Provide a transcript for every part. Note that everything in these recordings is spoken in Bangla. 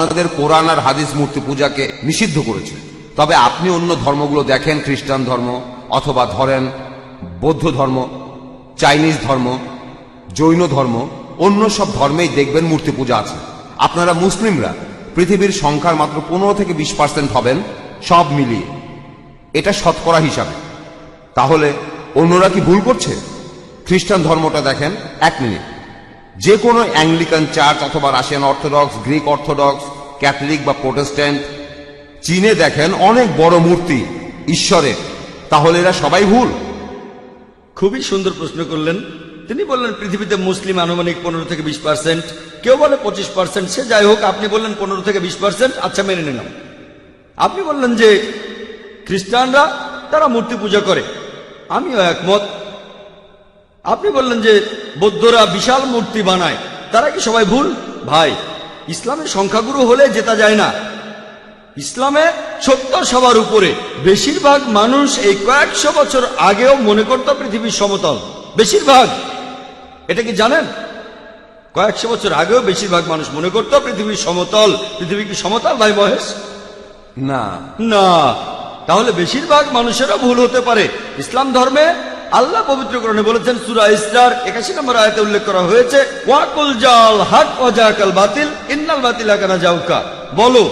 আমাদের কোরআন আর হাদিস মূর্তি পূজাকে নিষিদ্ধ করেছে। তবে আপনি অন্য ধর্মগুলো দেখেন, খ্রিস্টান ধর্ম অথবা ধরেন বৌদ্ধ ধর্ম, চাইনিজ ধর্ম, জৈন ধর্ম, অন্য সব ধর্মেই দেখবেন মূর্তি পূজা আছে। আপনারা মুসলিমরা পৃথিবীর সংখ্যার মাত্র 15 থেকে 20% হবেন সব মিলিয়ে, এটা শতকরা হিসাবে। তাহলে অন্যরা কি ভুল করছে? খ্রিস্টান ধর্মটা দেখেন, 1 মিনিট, যে কোনো অ্যাংলিকান চার্চ অথবা Russian orthodox, Greek orthodox, Catholic বা প্রোটেস্ট্যান্ট, চীনে দেখেন অনেক বড় মূর্তি ঈশ্বরের। তাহলে এরা সবাই ভুল? খুবই সুন্দর প্রশ্ন করলেন। তিনি বললেন পৃথিবীতে মুসলিম আনুমানিক 15 থেকে 20%, কেউ বলে 25%, সে যাই হোক, আপনি বললেন 15 থেকে 20%, আচ্ছা মেনে নিলাম। আপনি বললেন যে খ্রিস্টানরা তারা মূর্তি পূজা করে, আমিও একমত। আপনি বললেন যে বৌদ্ধরা বিশাল মূর্তি বানায়, তারা কি সবাই ভুল? ভাই, ইসলামের সংখ্যাগুরু হলে জেতা যায় না। ইসলামে সত্য সবার উপরে। বেশিরভাগ মানুষ এই কয়েকশো বছর আগেও মনে করত পৃথিবীর সমতল। বেশিরভাগ, এটা কি জানেন? কয়েকশো বছর আগেও বেশিরভাগ মানুষ মনে করত পৃথিবীর সমতল। পৃথিবী কি সমতল ভাই মহেশ? না না। তাহলে বেশিরভাগ মানুষেরও ভুল হতে পারে। ইসলাম ধর্মে আল্লাহ পবিত্র কোরআনে বলেছেন, সূরা ইসরার 81 নম্বর আয়াতে উল্লেখ করা হয়েছে, ওয়াকুল জাল হক ওয়া জাকাল বাতিল ইন্নাল বাতিলা কানা জাউকা। বলো,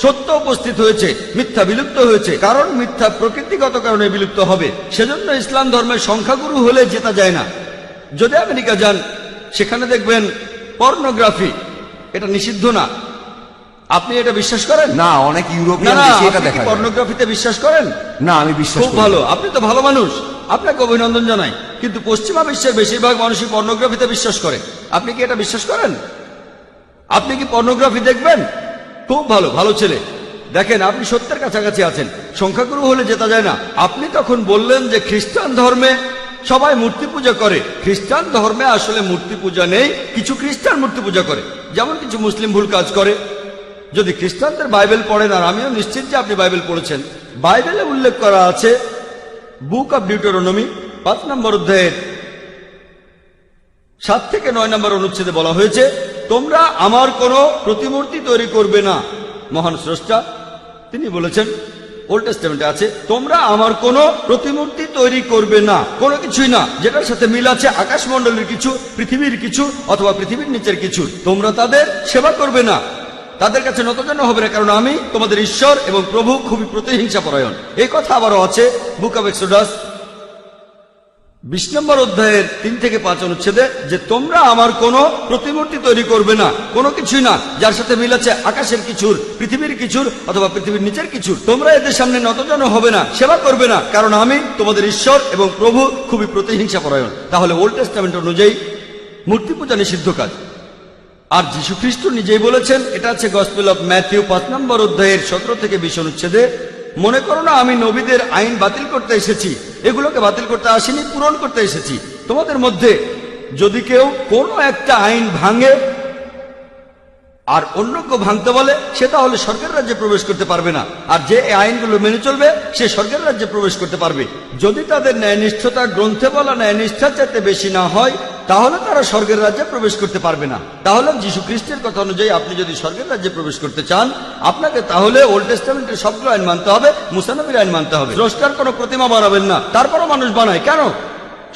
সত্য উপস্থিত হয়েছে, মিথ্যা বিলুপ্ত হয়েছে, কারণ মিথ্যা প্রকৃতিগত কারণে বিলুপ্ত হবে। সেজন্য ইসলাম ধর্মের সংখ্যাগুরু হলে জেতা যায় না। যদি আমেরিকা যান, সেখানে দেখবেন পর্নোগ্রাফি, এটা নিষিদ্ধ না। আপনি এটা বিশ্বাস করেন? না, অনেক ইউরোপিয়ান দেশে এটা দেখা যায়। পর্নোগ্রাফিতে বিশ্বাস করেন? না, আমি বিশ্বাস করি। খুব ভালো, আপনি তো ভালো মানুষ, আপনাকে অভিনন্দন জানাই। কিন্তু পশ্চিমা বিশ্বের বেশিরভাগ মানুষই পর্নোগ্রাফিতে বিশ্বাস করে। আপনি কি এটা বিশ্বাস করেন? আপনি কি পর্নোগ্রাফি দেখবেন? খুব ভালো, ভালো ছেলে। দেখেন, আপনি সত্যের কাছাকাছি আছেন। সংখ্যাগুরু হলে জেতা যায় না। আপনি তখন বললেন যে খ্রিস্টান ধর্মে সবাই মূর্তি পূজা করে। খ্রিস্টান ধর্মে আসলে মূর্তি পূজা নেই, কিছু খ্রিস্টান মূর্তি পূজা করে, যেমন কিছু মুসলিম ভুল কাজ করে। যদি খ্রিস্টানদের বাইবেল পড়েন, আর আমিও নিশ্চিত যে আপনি বাইবেল পড়েছেন, বাইবেলে উল্লেখ করা আছে, বুক অব ডিউটেরোনমি 5 নম্বর অধ্যায়ের 7 থেকে 9 নম্বর অনুচ্ছেদে বলা হয়েছে, তোমরা আমার কোনো প্রতিমূর্তি তৈরি করবে না। মহান স্রষ্টা তিনি বলেছেন, ওল্ড টেস্টামেন্টে আছে, তোমরা আমার কোনো প্রতিমূর্তি তৈরি করবে না, কোনো কিছুই না যেটার সাথে মিল আছে আকাশমণ্ডলের কিছু, পৃথিবীর কিছু, অথবা পৃথিবীর নিচের কিছু। তোমরা তাদের সেবা করবে না, তাদের কাছে নতজান্য হবে না, কারণ আমি তোমাদের ঈশ্বর এবং প্রভু খুবই প্রতিহিংসা পরায়ণ। এই কথা আবারও আছে বুক অব এক্সোডাস 20 নম্বর অধ্যায়ের 3 থেকে 5 অনুচ্ছেদে, যে তোমরা আমার কোনো প্রতিমূর্তি তৈরি করবে না, কোনো কিছুই না যার সাথে মিল আছে আকাশের কিছুর, পৃথিবীর কিছুর, অথবা পৃথিবীর নিচের কিছুর। তোমরা এদের সামনে নতজান্য হবে না, সেবা করবে না, কারণ আমি তোমাদের ঈশ্বর এবং প্রভু খুবই প্রতিহিংসা পরায়ণ। তাহলে ওল্ড টেস্টামেন্ট অনুযায়ী মূর্তি পূজা নিষিদ্ধ কাজ। আর যীশু খ্রিস্ট নিজেই বলেছেন, এটা আছে গসপেল অফ ম্যাথিউ 5 নম্বর অধ্যায়ের 17 থেকে 20 অনুচ্ছেদে, মনে করো না আমি নবীদের আইন বাতিল করতে এসেছি, এগুলোকে বাতিল করতে আসিনি, পূরণ করতে এসেছি। তোমাদের মধ্যে যদি কেউ কোনো একটা আইন ভাঙে আর অন্য কেউ ভাঙতে বলে, সে তাহলে স্বর্গের রাজ্যে প্রবেশ করতে পারবে না। আর যে এই আইনগুলো মেনে চলবে, সে স্বর্গের রাজ্যে প্রবেশ করতে পারবে। যদি তাদের ন্যায়নিষ্ঠতা গ্রন্থে বলা ন্যায়নিষ্ঠার চাইতে বেশি না হয়, তাহলে তারা স্বর্গের রাজ্যে প্রবেশ করতে পারবে না। তাহলে যীশু খ্রিস্টের কথা অনুযায়ী আপনি যদি স্বর্গের রাজ্যে প্রবেশ করতে চান, আপনাকে তাহলে ওল্ড টেস্টামেন্টের সবগুলো আইন মানতে হবে, মুসা নবীর আইন মানতে হবে। স্রষ্টার কোনো প্রতিমা বানাবেন না। তারপরও মানুষ বানায়, কেন?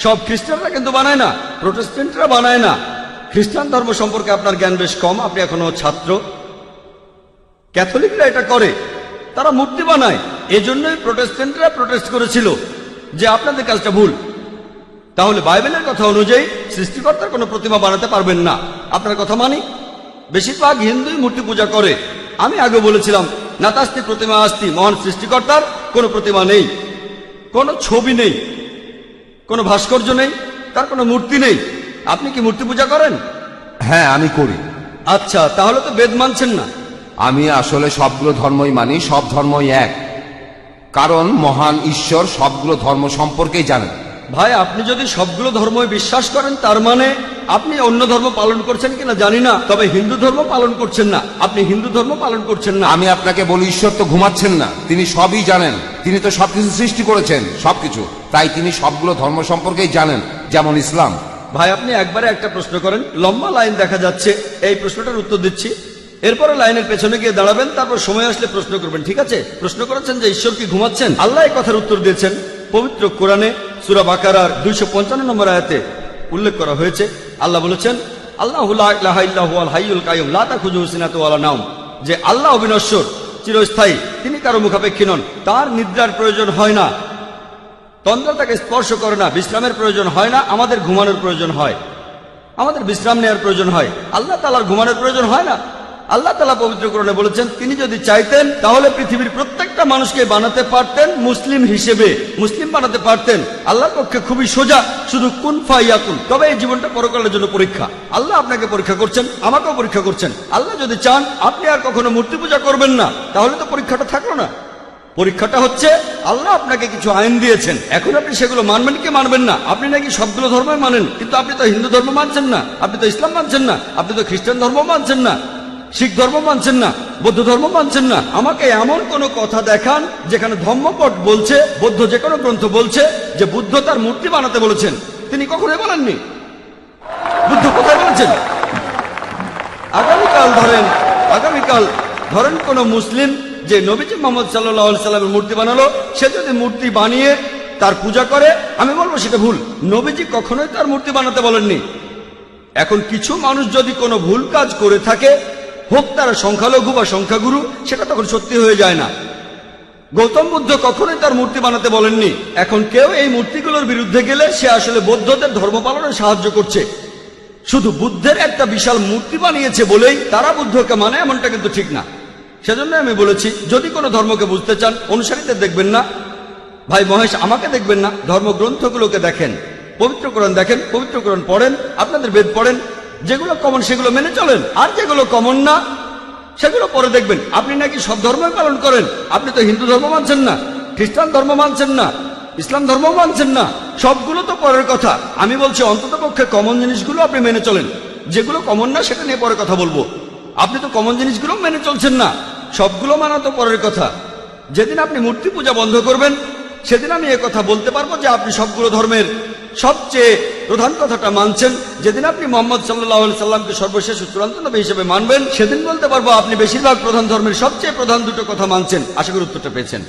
সব খ্রিস্টানরা কিন্তু বানায় না, প্রোটেস্ট্যান্টরা বানায় না। খ্রিস্টান ধর্ম সম্পর্কে আপনার জ্ঞান বেশ কম, আপনি এখনো ছাত্র। ক্যাথলিকরা এটা করে, তারা মূর্তি বানায়। এজন্যই প্রোটেস্ট্যান্টরা প্রোটেস্ট করেছিল যে আপনাদের কাজটা ভুল। তাহলে বাইবেলের কথা অনুযায়ী সৃষ্টিকর্তার কোনো প্রতিমা বানাতে পারবেন না। আপনার কথা মানি। বেশিরভাগ হিন্দুই মূর্তি পূজা করে। আমি আগে বলেছিলাম, নাতাস্তি প্রতিমা আস্তি, মহান সৃষ্টিকর্তার কোনো প্রতিমা নেই, কোনো ছবি নেই, কোনো ভাস্কর্য নেই, তার কোনো মূর্তি নেই। আপনি কি মূর্তি পূজা করেন? হ্যাঁ, আমি করি। আচ্ছা, তাহলে তো বেদ মানছেন না। আমি আসলে সবগুলো ধর্মই মানি, সব ধর্মই এক, কারণ মহান ঈশ্বর সবগুলো ধর্ম সম্পর্কেই জানেন। ভাই, আপনি যদি সবগুলো ধর্মই বিশ্বাস করেন, তার মানে আপনি অন্য ধর্ম পালন করছেন কিনা জানি না, তবে হিন্দু ধর্ম পালন করছেন না। আপনি হিন্দু ধর্ম পালন করছেন না। আমি আপনাকে বলি, ঈশ্বর তো ঘুমাচ্ছেন না, তিনি সবই জানেন। তিনি তো সবকিছু সৃষ্টি করেছেন, সবকিছু। তাই তিনি সবগুলো ধর্ম সম্পর্কেই জানেন, যেমন ইসলাম। ভাই, আপনি একবারে একটা প্রশ্ন করেন, লম্বা লাইন দেখা যাচ্ছে, এই প্রশ্নটার উত্তর দিচ্ছি। এরপরে লাইনের পেছনে গিয়ে দাঁড়াবেন, তারপর সময় আসলে প্রশ্ন করবেন, ঠিক আছে? প্রশ্ন করেছেন যে ঈশ্বর কি ঘুমাচ্ছেন? আল্লাহ এই কথার উত্তর দিয়েছেন পবিত্র কোরআনে সূরা বাকারার 255 নম্বর আয়াতে উল্লেখ করা হয়েছে। আল্লাহ বলেছেন, আল্লাহু লা ইলাহা ইল্লা হুয়াল হাইয়ুল কাইয়ুম লা তাখুযুহু সিনাতুন ওয়ালা নাওম, যে আল্লাহ অবিনশ্বর, চিরস্থায়ী, তিনি কারো মুখাপেক্ষী নন, তার নিদ্রার প্রয়োজন হয় না, তন্দ্রা তাকে স্পর্শ করে না, বিশ্রামের প্রয়োজন হয় না। আমাদের ঘুমানোর প্রয়োজন হয়, আমাদের বিশ্রাম নেওয়ার প্রয়োজন হয়, আল্লাহ তাআলার ঘুমানোর প্রয়োজন হয় না। আল্লাহ তাআলা পবিত্র কোরআনে বলেছেন, তিনি যদি চাইতেন তাহলে পৃথিবীর প্রত্যেকটা মানুষকে বানাতে পারতেন মুসলিম হিসেবে, মুসলিম বানাতে পারতেন। আল্লাহর পক্ষে খুবই সোজা, শুধু কুন ফায়াকুন। তবে এই জীবনটা পরকালের জন্য পরীক্ষা। আল্লাহ আপনাকে পরীক্ষা করছেন, আমাকেও পরীক্ষা করছেন। আল্লাহ যদি চান আপনি আর কখনো মূর্তি পূজা করবেন না, তাহলে তো পরীক্ষাটা থাকলো না। পরীক্ষাটা হচ্ছে আল্লাহ আপনাকে কিছু আইন দিয়েছেন, এখন আপনি সেগুলো মানবেন কি মানবেন না। আপনি নাকি সবগুলো ধর্মই মানেন, কিন্তু আপনি তো হিন্দু ধর্ম মানছেন না, আপনি তো ইসলাম মানছেন না, আপনি তো খ্রিস্টান ধর্ম মানছেন না, শিখ ধর্ম মানছেন না, বৌদ্ধ ধর্ম মানছেন না। আমাকে এমন কোন কথা দেখান যেখানে ধর্মপট বলছে, বৌদ্ধ যে কোনো গ্রন্থ বলছে যে বুদ্ধ তার মূর্তি বানাতে বলেছেন। তিনি কখনোই বলেননি। বুদ্ধ কোথায় বলেছেন? আগামীকাল ধরেন কোন মুসলিম যে নবীজি মুহাম্মদ সাল্লাল্লাহু আলাইহি সাল্লামের মূর্তি বানালো, সে যদি মূর্তি বানিয়ে তার পূজা করে, আমি বলবো সেটা ভুল। নবীজি কখনোই তার মূর্তি বানাতে বলেননি। এখন কিছু মানুষ যদি কোনো ভুল কাজ করে থাকে, হোক তারা সংখ্যালঘু বা সংখ্যাগুরু, সেটা তখন সত্যি হয়ে যায় না। গৌতম বুদ্ধ কখনোই তার মূর্তি বানাতে বলেননি। এখন কেউ এই মূর্তিগুলোর বিরুদ্ধে গেলে সে আসলে বৌদ্ধদের ধর্ম পালনে সাহায্য করছে। শুধু বুদ্ধের একটা বিশাল মূর্তি বানিয়েছে বলেই তারা বুদ্ধকে মানে, এমনটা কিন্তু ঠিক না। সেজন্য আমি বলেছি, যদি কোনো ধর্মকে বুঝতে চান, অনুসারীদের দেখবেন না, ভাই মহেশ আমাকে দেখবেন না, ধর্মগ্রন্থগুলোকে দেখেন, পবিত্র কোরআন দেখেন, পবিত্র কোরআন পড়েন, আপনাদের বেদ পড়েন, যেগুলো কমন সেগুলো মেনে চলেন, আর যেগুলো কমন না সেগুলো পরে দেখবেন। আপনি নাকি সব ধর্মই পালন করেন, আপনি তো হিন্দু ধর্ম মানছেন না, খ্রিস্টান ধর্ম মানছেন না, ইসলাম ধর্ম মানছেন না, সবগুলো তো পরের কথা। আমি বলছি অন্তত পক্ষে কমন জিনিসগুলো আপনি মেনে চলেন, যেগুলো কমন না সেটা নিয়ে পরে কথা বলবো। আপনি তো কমন জিনিসগুলো মেনে চলছেন না, সবগুলো মানা তো পরের কথা। যেদিন আপনি মূর্তি পূজা বন্ধ করবেন, সেদিন আমি কথা বলতে পারবো যে আপনি সবগুলো ধর্মের সবচেয়ে প্রধান কথাটা মানছেন। যেদিন আপনি মুহাম্মদ সাল্লাল্লাহু আলাইহি সাল্লামকে সর্বশেষ চূড়ান্ত নবী হিসেবে মানবেন, সেদিন বলতে পারবো আপনি বেশিরভাগ প্রধান ধর্মের সবচেয়ে প্রধান দুটো কথা মানছেন। আশা করি উত্তরটা পেয়েছেন।